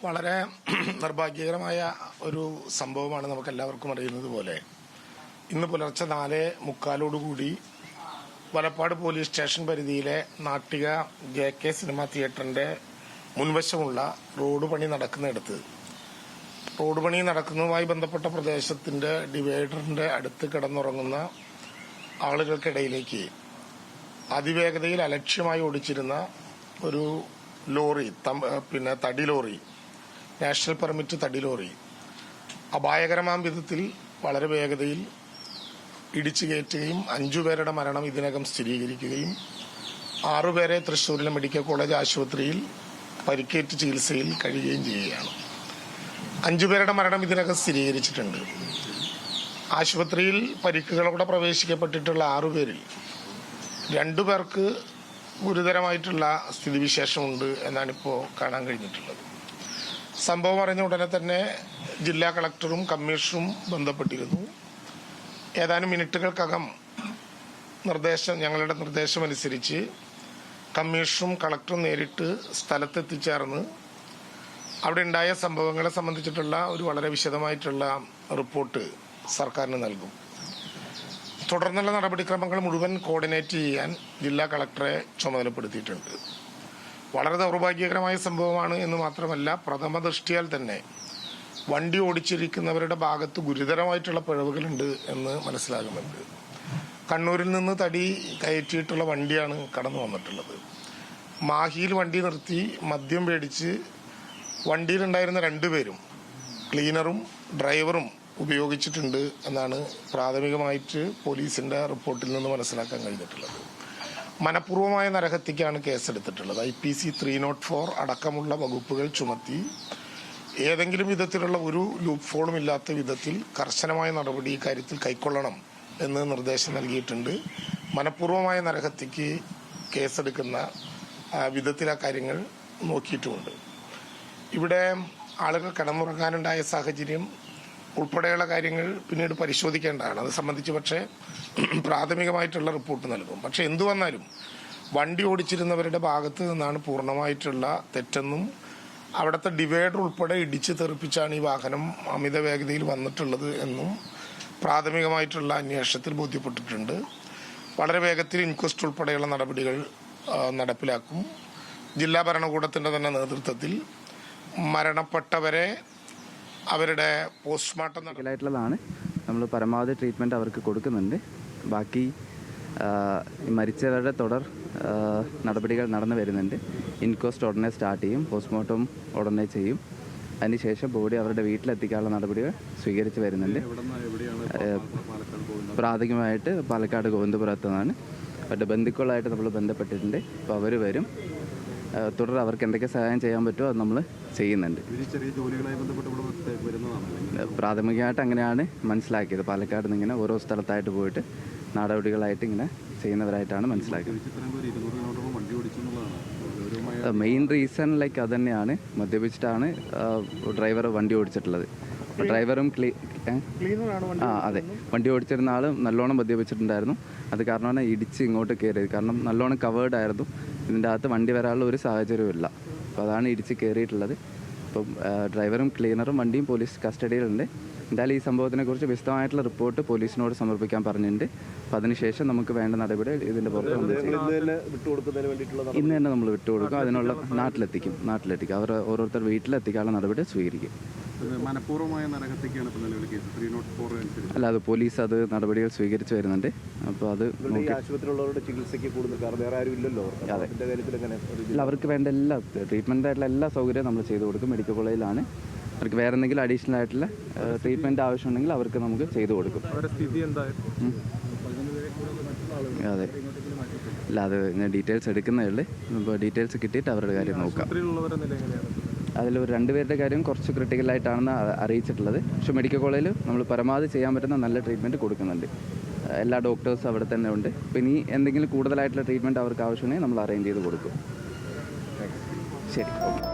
വളരെ നിർഭാഗ്യകരമായ ഒരു സംഭവമാണ് നമുക്കെല്ലാവർക്കും അറിയുന്നത് പോലെ ഇന്ന് പുലർച്ചെ 4:45 വലപ്പാട് പോലീസ് സ്റ്റേഷൻ പരിധിയിലെ നാട്ടിക JK സിനിമ തിയേറ്ററിന്റെ മുൻവശമുള്ള റോഡ് പണി നടക്കുന്നതുമായി ബന്ധപ്പെട്ട പ്രദേശത്തിന്റെ ഡിവൈഡറിന്റെ അടുത്ത് കിടന്നുറങ്ങുന്ന ആളുകൾക്കിടയിലേക്ക് അതിവേഗതയിൽ അലക്ഷ്യമായി ഓടിച്ചിരുന്ന ഒരു ലോറി, തടി ലോറി, നാഷണൽ പെർമിറ്റ് തടി ലോറി അപായകരമായ വിധത്തിൽ വളരെ വേഗതയിൽ ഇടിച്ചു കയറ്റുകയും 5 പേരുടെ മരണം ഇതിനകം സ്ഥിരീകരിക്കുകയും 6 പേരെ തൃശൂരിലെ മെഡിക്കൽ കോളേജ് ആശുപത്രിയിൽ പരിക്കേറ്റ് ചികിത്സയിൽ കഴിയുകയും ചെയ്യുകയാണ്. 5 പേരുടെ മരണം ഇതിനകം സ്ഥിരീകരിച്ചിട്ടുണ്ട്. ആശുപത്രിയിൽ പരിക്കുകളോടെ പ്രവേശിക്കപ്പെട്ടിട്ടുള്ള 6 പേരിൽ 2 പേർക്ക് ഗുരുതരമായിട്ടുള്ള സ്ഥിതിവിശേഷമുണ്ട് എന്നാണിപ്പോൾ കാണാൻ കഴിഞ്ഞിട്ടുള്ളത്. സംഭവം അറിഞ്ഞ ഉടനെ തന്നെ ജില്ലാ കളക്ടറും കമ്മീഷണറും ബന്ധപ്പെട്ടിരുന്നു. ഏതാനും മിനിറ്റുകൾക്കകം ഞങ്ങളുടെ നിർദ്ദേശമനുസരിച്ച് കമ്മീഷണറും കളക്ടറും നേരിട്ട് സ്ഥലത്തെത്തിച്ചേർന്ന് അവിടെ ഉണ്ടായ സംഭവങ്ങളെ സംബന്ധിച്ചിട്ടുള്ള ഒരു വളരെ വിശദമായിട്ടുള്ള റിപ്പോർട്ട് സർക്കാരിന് നൽകും. തുടർന്നുള്ള നടപടിക്രമങ്ങൾ മുഴുവൻ കോർഡിനേറ്റ് ചെയ്യാൻ ജില്ലാ കളക്ടറെ ചുമതലപ്പെടുത്തിയിട്ടുണ്ട്. വളരെ ദൗർഭാഗ്യകരമായ സംഭവമാണ് എന്ന് മാത്രമല്ല, പ്രഥമ ദൃഷ്ടിയാൽ തന്നെ വണ്ടി ഓടിച്ചിരിക്കുന്നവരുടെ ഭാഗത്ത് ഗുരുതരമായിട്ടുള്ള പിഴവുകളുണ്ട് എന്ന് മനസ്സിലാകുന്നുണ്ട്. കണ്ണൂരിൽ നിന്ന് തടി കയറ്റിയിട്ടുള്ള വണ്ടിയാണ് കടന്നു വന്നിട്ടുള്ളത്. മാഹിയിൽ വണ്ടി നിർത്തി മദ്യം മേടിച്ച് വണ്ടിയിലുണ്ടായിരുന്ന 2 പേരും ക്ലീനറും ഡ്രൈവറും ഉപയോഗിച്ചിട്ടുണ്ട് എന്നാണ് പ്രാഥമികമായിട്ട് പോലീസിന്റെ റിപ്പോർട്ടിൽ നിന്ന് മനസ്സിലാക്കാൻ കഴിഞ്ഞിട്ടുള്ളത്. മനഃപൂർവമായ നരഹത്യക്കാണ് കേസെടുത്തിട്ടുള്ളത്. IPC 304 അടക്കമുള്ള വകുപ്പുകൾ ചുമത്തി ഏതെങ്കിലും വിധത്തിലുള്ള ഒരു ലൂപ്പ് ഫോളും ഇല്ലാത്ത വിധത്തിൽ കർശനമായ നടപടി ഇക്കാര്യത്തിൽ കൈക്കൊള്ളണം എന്ന് നിർദ്ദേശം നൽകിയിട്ടുണ്ട്. മനഃപൂർവമായ നരഹത്യക്ക് കേസെടുക്കുന്ന വിധത്തിൽ ആ കാര്യങ്ങൾ നോക്കിയിട്ടുമുണ്ട്. ഇവിടെ ആളുകൾ കിടന്നുറങ്ങാനുണ്ടായ സാഹചര്യം ഉൾപ്പെടെയുള്ള കാര്യങ്ങൾ പിന്നീട് പരിശോധിക്കേണ്ടതാണ്. അത് സംബന്ധിച്ച് പക്ഷേ പ്രാഥമികമായിട്ടുള്ള റിപ്പോർട്ട് നൽകും. പക്ഷെ എന്തു വന്നാലും വണ്ടി ഓടിച്ചിരുന്നവരുടെ ഭാഗത്ത് നിന്നാണ് പൂർണ്ണമായിട്ടുള്ള തെറ്റെന്നും അവിടുത്തെ ഡിവൈഡർ ഉൾപ്പെടെ ഇടിച്ച് തെറിപ്പിച്ചാണ് ഈ വാഹനം അമിത വേഗതയിൽ വന്നിട്ടുള്ളത് എന്നും പ്രാഥമികമായിട്ടുള്ള അന്വേഷണത്തിൽ ബോധ്യപ്പെട്ടിട്ടുണ്ട്. വളരെ വേഗത്തിൽ ഇൻക്വസ്റ്റ് ഉൾപ്പെടെയുള്ള നടപടികൾ നടപ്പിലാക്കും. ജില്ലാ ഭരണകൂടത്തിന്റെ തന്നെ നേതൃത്വത്തിൽ മരണപ്പെട്ടവരെ അവരുടെ പോസ്റ്റ്മോർട്ടം ായിട്ടുള്ളതാണ്. നമ്മൾ പരമാവധി ട്രീറ്റ്മെൻറ്റ് അവർക്ക് കൊടുക്കുന്നുണ്ട്. ബാക്കി മരിച്ചവരുടെ തുടർ നടപടികൾ നടന്നു വരുന്നുണ്ട്. ഇൻക്വസ്റ്റ് ഉടനെ സ്റ്റാർട്ട് ചെയ്യും, പോസ്റ്റ്മോർട്ടം ഉടനെ ചെയ്യും. അതിനുശേഷം ബോഡി അവരുടെ വീട്ടിലെത്തിക്കാനുള്ള നടപടികൾ സ്വീകരിച്ച് വരുന്നുണ്ട്. പ്രാഥമികമായിട്ട് പാലക്കാട് ഗോവിന്ദപുരത്തു നിന്നാണ്. അവരുടെ ബന്ധുക്കളായിട്ട് നമ്മൾ ബന്ധപ്പെട്ടിട്ടുണ്ട്. അപ്പോൾ അവർ വരും. തുടർ അവർക്ക് എന്തൊക്കെ സഹായം ചെയ്യാൻ പറ്റുമോ അത് നമ്മൾ ചെയ്യുന്നുണ്ട്. പ്രാഥമികമായിട്ട് അങ്ങനെയാണ് മനസ്സിലാക്കിയത്. പാലക്കാട് നിന്ന് ഇങ്ങനെ ഓരോ സ്ഥലത്തായിട്ട് പോയിട്ട് നടപടികളായിട്ട് ഇങ്ങനെ ചെയ്യുന്നവരായിട്ടാണ് മനസ്സിലാക്കിയത്. മെയിൻ റീസൺ അത് തന്നെയാണ്. മദ്യപിച്ചിട്ടാണ് ഡ്രൈവർ വണ്ടി ഓടിച്ചിട്ടുള്ളത്. ഡ്രൈവറും അതെ, വണ്ടി ഓടിച്ചിരുന്ന ആൾ നല്ലോണം മദ്യപിച്ചിട്ടുണ്ടായിരുന്നു. അത് കാരണമാണ് ഇടിച്ച് ഇങ്ങോട്ട് കയറിയത്. കാരണം നല്ലോണം കവേർഡ് ആയിരുന്നു. ഇതിൻ്റെ അകത്ത് വണ്ടി വരാനുള്ള ഒരു സാഹചര്യവും ഇല്ല. അപ്പോൾ അതാണ് ഇടിച്ച് കയറിയിട്ടുള്ളത്. അപ്പം ഡ്രൈവറും ക്ലീനറും വണ്ടിയും പോലീസ് കസ്റ്റഡിയിലുണ്ട്. എന്തായാലും ഈ സംഭവത്തിനെക്കുറിച്ച് വിശദമായിട്ടുള്ള റിപ്പോർട്ട് പോലീസിനോട് സമർപ്പിക്കാൻ പറഞ്ഞിട്ടുണ്ട്. അപ്പോൾ അതിനുശേഷം നമുക്ക് വേണ്ട നടപടി ഇതിൻ്റെ പുറത്ത് ഇന്ന് തന്നെ നമ്മൾ വിട്ടുകൊടുക്കും. അതിനുള്ള നാട്ടിലെത്തിക്കും. അവർ ഓരോരുത്തർ വീട്ടിലെത്തിക്കാനുള്ള നടപടി സ്വീകരിക്കും. അല്ല, അത് പോലീസ് അത് നടപടികൾ സ്വീകരിച്ച് വരുന്നുണ്ട്. അപ്പോൾ അത് അവർക്ക് വേണ്ട എല്ലാ ട്രീറ്റ്മെൻ്റ് ആയിട്ടുള്ള എല്ലാ സൗകര്യവും നമ്മൾ ചെയ്തു കൊടുക്കും. മെഡിക്കൽ കോളേജിലാണ്. അവർക്ക് വേറെ എന്തെങ്കിലും അഡീഷണൽ ആയിട്ടുള്ള ട്രീറ്റ്മെൻറ്റ് ആവശ്യമുണ്ടെങ്കിൽ അവർക്ക് നമുക്ക് ചെയ്തു കൊടുക്കും. അതെ, അല്ല അത് ഞാൻ ഡീറ്റെയിൽസ് എടുക്കുന്നേ ഉള്ളൂ. ഇപ്പോൾ ഡീറ്റെയിൽസ് കിട്ടിയിട്ട് അവരുടെ കാര്യം നോക്കാം. അതിൽ ഒരു 2 പേരുടെ കാര്യം കുറച്ച് ക്രിട്ടിക്കലായിട്ടാണെന്ന് അറിയിച്ചിട്ടുള്ളത്. പക്ഷേ മെഡിക്കൽ കോളേജിൽ നമ്മൾ പരമാവധി ചെയ്യാൻ പറ്റുന്ന നല്ല ട്രീറ്റ്മെൻറ്റ് കൊടുക്കുന്നുണ്ട്. എല്ലാ ഡോക്ടേഴ്സും അവിടെ തന്നെ ഉണ്ട്. അപ്പോൾ ഇനി എന്തെങ്കിലും കൂടുതലായിട്ടുള്ള ട്രീറ്റ്മെൻറ്റ് അവർക്ക് ആവശ്യമുണ്ടെങ്കിൽ നമ്മൾ അറേഞ്ച് ചെയ്ത് കൊടുക്കും. ശരി, ഓക്കെ.